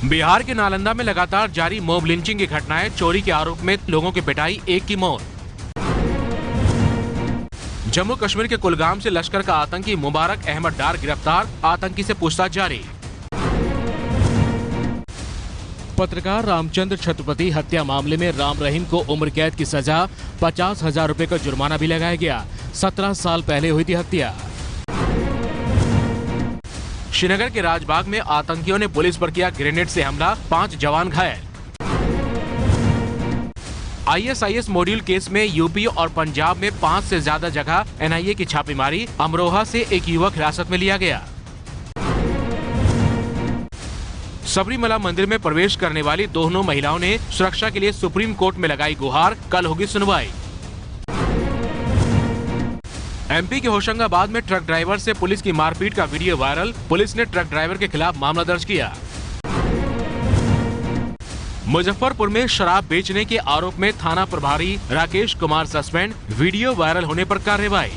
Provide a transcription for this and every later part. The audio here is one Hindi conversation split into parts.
बिहार के नालंदा में लगातार जारी मॉब लिंचिंग की घटनाएं, चोरी के आरोप में लोगों की पिटाई, एक की मौत। जम्मू कश्मीर के कुलगाम से लश्कर का आतंकी मुबारक अहमद डार गिरफ्तार, आतंकी से पूछताछ जारी। पत्रकार रामचंद्र छत्रपति हत्या मामले में राम रहीम को उम्र कैद की सजा, 50,000 रुपए का जुर्माना भी लगाया गया। 17 साल पहले हुई थी हत्या। श्रीनगर के राजबाग में आतंकियों ने पुलिस पर किया ग्रेनेड से हमला, 5 जवान घायल। ISIS मॉड्यूल केस में यूपी और पंजाब में 5 से ज्यादा जगह NIA की छापेमारी, अमरोहा से एक युवक हिरासत में लिया गया। सबरीमला मंदिर में प्रवेश करने वाली दोनों महिलाओं ने सुरक्षा के लिए सुप्रीम कोर्ट में लगाई गुहार, कल होगी सुनवाई। MP के होशंगाबाद में ट्रक ड्राइवर से पुलिस की मारपीट का वीडियो वायरल, पुलिस ने ट्रक ड्राइवर के खिलाफ मामला दर्ज किया। मुजफ्फरपुर में शराब बेचने के आरोप में थाना प्रभारी Rakesh Kumar suspend, video viral होने पर कार्रवाई।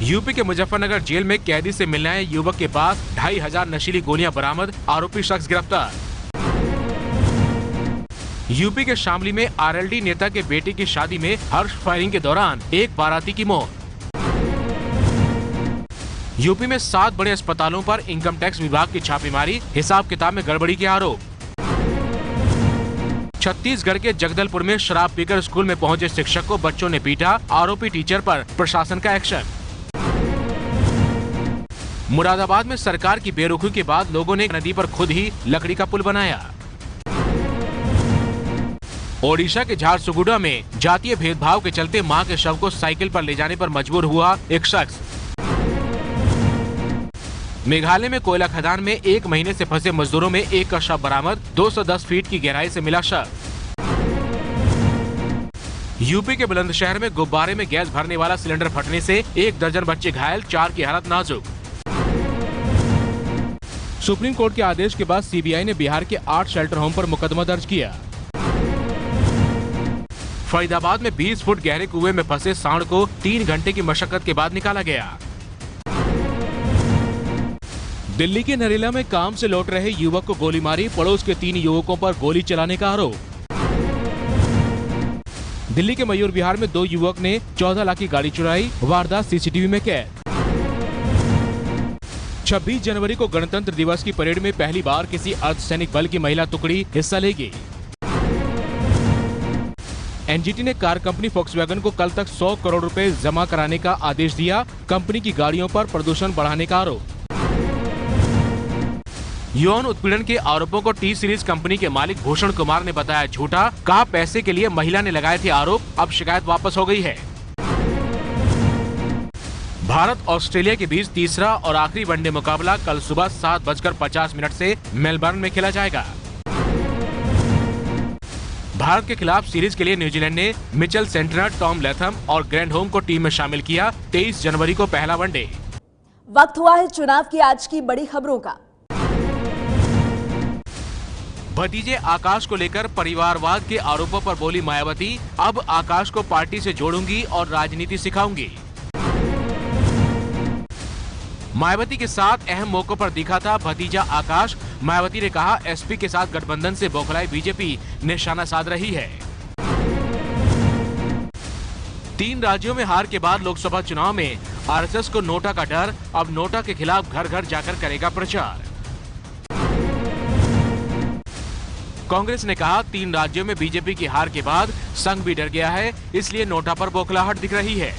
यूपी के मुजफ्फरनगर जेल में कैदी से मिलने आए युवक के पास 2,500 नशीली गोलियां बरामद, आरोपी शख्स गिरफ्तार। यूपी के शामली में RLD नेता के बेटे की शादी में हर्ष फायरिंग के दौरान एक बाराती की मौत। यूपी में 7 बड़े अस्पतालों पर इनकम टैक्स विभाग की छापेमारी, हिसाब किताब में गड़बड़ी के आरोप। छत्तीसगढ़ के जगदलपुर में शराब पीकर स्कूल में पहुंचे शिक्षक को बच्चों ने पीटा, आरोपी टीचर पर प्रशासन का एक्शन। मुरादाबाद में सरकार की बेरुखी के बाद लोगों ने नदी पर खुद ही लकड़ी का पुल बनाया। ओडिशा के झारसुगुड़ा में जातीय भेदभाव के चलते मां के शव को साइकिल पर ले जाने पर मजबूर हुआ एक शख्स। मेघालय में कोयला खदान में 1 महीने से फंसे मजदूरों में एक का शव बरामद, 210 फीट की गहराई से मिला शव। यूपी के बुलंदशहर में गुब्बारे में गैस भरने वाला सिलेंडर फटने से 1 दर्जन बच्चे घायल, 4 की हालत नाजुक। सुप्रीम कोर्ट के आदेश के बाद CBI ने बिहार के 8 शेल्टर होम पर मुकदमा दर्ज किया। फरीदाबाद में 20 फुट गहरे कुएं में फंसे सांड को 3 घंटे की मशक्कत के बाद निकाला गया। दिल्ली के नरेला में काम से लौट रहे युवक को गोली मारी, पड़ोस के 3 युवकों पर गोली चलाने का आरोप। दिल्ली के मयूर विहार में 2 युवक ने 14 लाख की गाड़ी चुराई, वारदात CCTV में कैद। 26 जनवरी को गणतंत्र दिवस की परेड में पहली बार किसी अर्धसैनिक बल की महिला टुकड़ी हिस्सा लेगी। NGT ने कार कंपनी फॉक्सवैगन को कल तक 100 करोड़ रुपए जमा कराने का आदेश दिया, कंपनी की गाड़ियों पर प्रदूषण बढ़ाने का आरोप। यौन उत्पीड़न के आरोपों को T सीरीज कंपनी के मालिक भूषण कुमार ने बताया झूठा, कहा पैसे के लिए महिला ने लगाए थे आरोप, अब शिकायत वापस हो गई है। भारत ऑस्ट्रेलिया के बीच तीसरा और आखिरी वनडे मुकाबला कल सुबह 7:50 से मेलबर्न में खेला जाएगा। भारत के खिलाफ सीरीज के लिए न्यूजीलैंड ने मिचेल सेंटनर, टॉम लैथम और ग्रैंडहोम को टीम में शामिल किया। 23 जनवरी को पहला वनडे। वक्त हुआ है चुनाव की आज की बड़ी खबरों का। भतीजे आकाश को लेकर परिवारवाद के आरोपों पर बोली मायावती, अब आकाश को पार्टी से जोड़ूंगी और राजनीति सिखाऊंगी। मायावती के साथ अहम मौकों पर दिखा था भतीजा आकाश। मायावती ने कहा SP के साथ गठबंधन से बौखलाई BJP निशाना साध रही है। 3 राज्यों में हार के बाद लोकसभा चुनाव में RSS को नोटा का डर, अब नोटा के खिलाफ घर घर जाकर करेगा प्रचार। कांग्रेस ने कहा 3 राज्यों में BJP की हार के बाद संघ भी डर गया है, इसलिए नोटा पर बौखलाहट दिख रही है।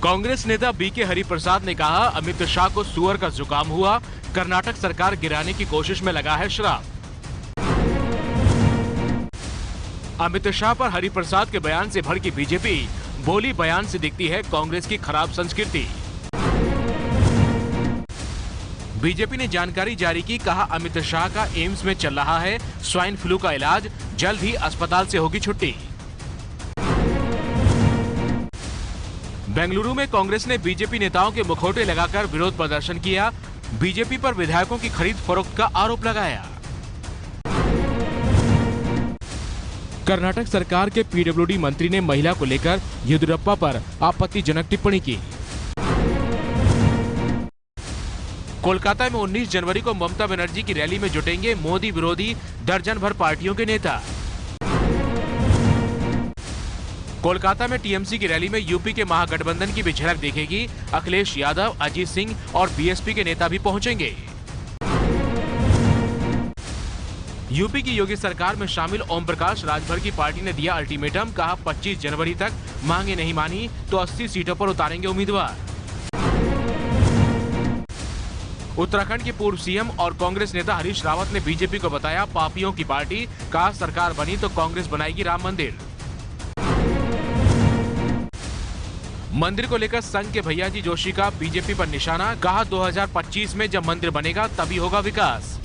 कांग्रेस नेता BK हरिप्रसाद ने कहा अमित शाह को सुअर का जुकाम हुआ, कर्नाटक सरकार गिराने की कोशिश में लगा है श्राप। अमित शाह पर हरिप्रसाद के बयान से भड़की BJP, बोली बयान से दिखती है कांग्रेस की खराब संस्कृति। BJP ने जानकारी जारी की, कहा अमित शाह का एम्स में चल रहा है स्वाइन फ्लू का इलाज, जल्द ही अस्पताल से होगी छुट्टी। बेंगलुरु में कांग्रेस ने BJP नेताओं के मुखौटे लगाकर विरोध प्रदर्शन किया, BJP पर विधायकों की खरीद फरोख्त का आरोप लगाया। कर्नाटक सरकार के PWD मंत्री ने महिला को लेकर येदियुरप्पा पर आपत्तिजनक टिप्पणी की। कोलकाता में 19 जनवरी को ममता बनर्जी की रैली में जुटेंगे मोदी विरोधी दर्जन भर पार्टियों के नेता। कोलकाता में टीएमसी की रैली में यूपी के महागठबंधन की भी झलक देखेगी। अखिलेश यादव, अजीत सिंह और बीएसपी के नेता भी पहुंचेंगे। यूपी की योगी सरकार में शामिल ओम प्रकाश राजभर की पार्टी ने दिया अल्टीमेटम, कहा 25 जनवरी तक मांगे नहीं मानी तो 80 सीटों पर उतारेंगे उम्मीदवार। उत्तराखंड के पूर्व सीएम और कांग्रेस नेता हरीश रावत ने बीजेपी को बताया पापियों की पार्टी, कहा सरकार बनी तो कांग्रेस बनाएगी राम मंदिर। मंदिर को लेकर संघ के भैयाजी जोशी का बीजेपी पर निशाना, कहा 2025 में जब मंदिर बनेगा तभी होगा विकास।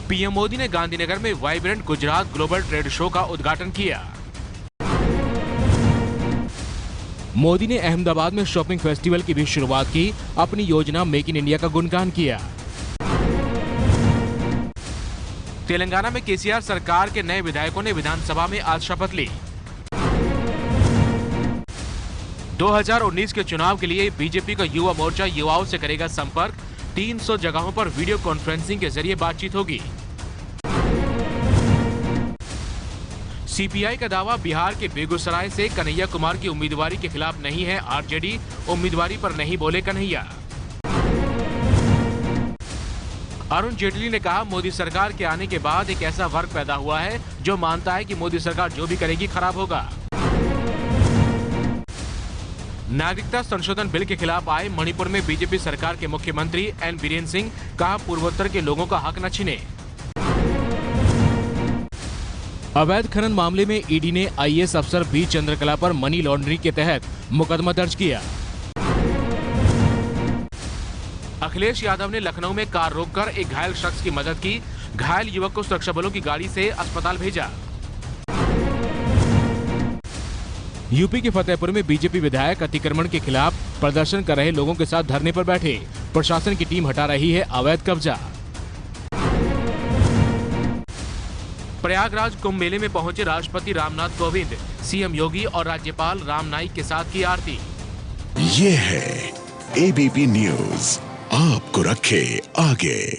पीएम मोदी ने गांधीनगर में vibrant Gujarat global trade show का उद्घाटन किया। मोदी ने अहमदाबाद में शॉपिंग फेस्टिवल की भी शुरुआत की, अपनी योजना मेक इन इंडिया का गुणगान किया। तेलंगाना में केसीआर सरकार के नए विधायकों ने विधानसभा में आज शपथ ली। 2019 के चुनाव के लिए बीजेपी का युवा मोर्चा युवाओं से करेगा संपर्क, 300 जगहों पर वीडियो कॉन्फ्रेंसिंग के जरिए बातचीत होगी। सीपीआई का दावा, बिहार के बेगूसराय से कन्हैया कुमार की उम्मीदवारी के खिलाफ नहीं है आरजेडी, उम्मीदवारी पर नहीं बोले कन्हैया। अरुण जेटली ने कहा मोदी सरकार के आने के बाद एक ऐसा वर्ग पैदा हुआ है जो मानता है कि मोदी सरकार जो भी करेगी खराब होगा। नागरिकता संशोधन बिल के खिलाफ आए मणिपुर में बीजेपी सरकार के मुख्यमंत्री एन बीरेन सिंह, कहा पूर्वोत्तर के लोगों का हक न छीने। अवैध खनन मामले में ईडी ने आईएएस अफसर बी चंद्रकला पर मनी लॉन्ड्रिंग के तहत मुकदमा दर्ज किया। अखिलेश यादव ने लखनऊ में कार रोककर एक घायल शख्स की मदद की, घायल युवक को सुरक्षा बलों की गाड़ी से अस्पताल भेजा। यूपी के फतेहपुर में बीजेपी विधायक अतिक्रमण के खिलाफ प्रदर्शन कर रहे लोगों के साथ धरने पर बैठे, प्रशासन की टीम हटा रही है अवैध कब्जा। प्रयागराज कुंभ मेले में पहुंचे राष्ट्रपति रामनाथ कोविंद, सीएम योगी और राज्यपाल राम नाईक के साथ की आरती। ये है एबीपी न्यूज, आपको रखे आगे।